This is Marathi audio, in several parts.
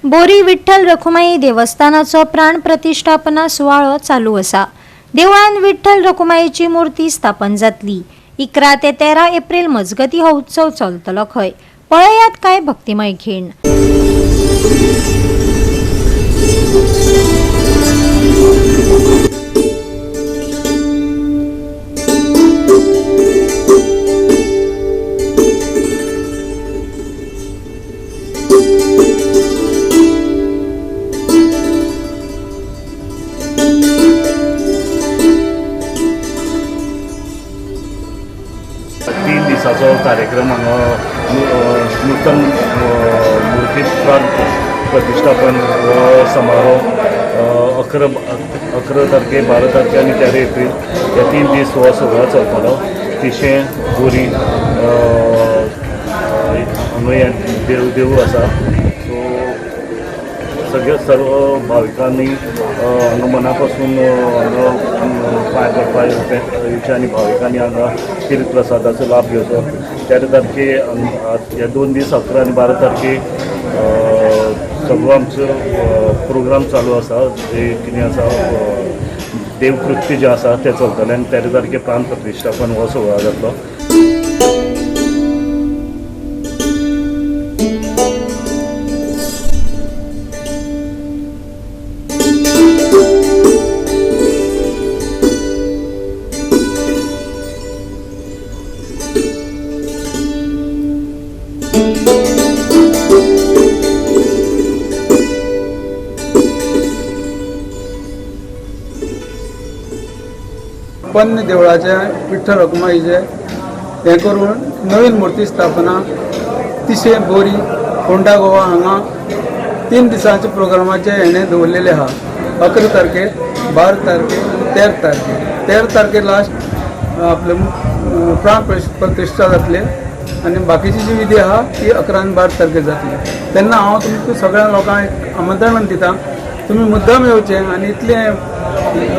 बोरी विठ्ठल रखुमाई देवस्थानाचो प्राण प्रतिष्ठापना सुवाळो चालू असा। देवळान विठ्ठल रखुमाईची मूर्ती स्थापन जातली। 11 ते 13 एप्रिल मजगती हो उत्सव चलतलो खंय। पळयात काय भक्तिमय खीण। 3 दिसाचो कार्यक्रम हांगा नूतन मूर्ती प्रतिष्ठापन हो समारोह 11 तारखे 12 तारखे आनी 13 एप्रील हे 3 दीस हो सगळो चलतलो। तिशें बोरी हांगा देवूळ आसा। सो सर्व भाविकांनी हांगा मना पासून पांय पडपाक आनी भाविकांनी हांगा तीर्थ प्रसादाचो लाभ घेवचो। 13 तारखे ह्या 2 दीस 11 आनी 12 तारखे सगळो आमचो प्रोग्राम चालू आसा। जे कितें आसा देवकृत्य जे आसा ते चलतले आनी 13 तारखे प्राण प्रतिश्ठापन हो सुवाळो जातलो। पन्न देवळाचे विठ्ठल रखुमाईचे हे करून नवीन मूर्ती स्थापना तिशे बोरी फोंडा गोवा हांगा 3 दिसांचे प्रोग्रामाचे हेणे दवरलेले आहा। 11 तारखे 12 तारखे 13 तारखे 13 तारखे लास्ट आपले प्राण प्रतिष्ठा जातले आनी बाकीची जी विधी आहा ती 11 आनी 12 तारखे जातली। तेन्ना हांव तुमकां सगळ्या लोकांक आमंत्रण दिता, तुमी मुद्दाम येवचे आनी इतले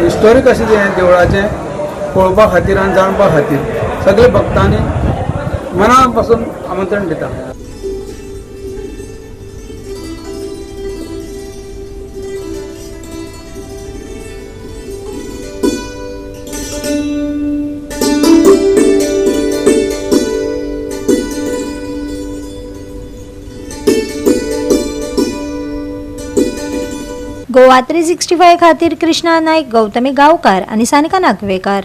हिस्टोरीक अशें जें देवळाचें पळोवपा खातीर आनी जाणपा खातीर सगळे भक्तांनी मना पासून आमंत्रण दिता। गोवा 365 खातीर कृष्णा नाईक, गौतमी गांवकार आनी सानिका नागवेकार।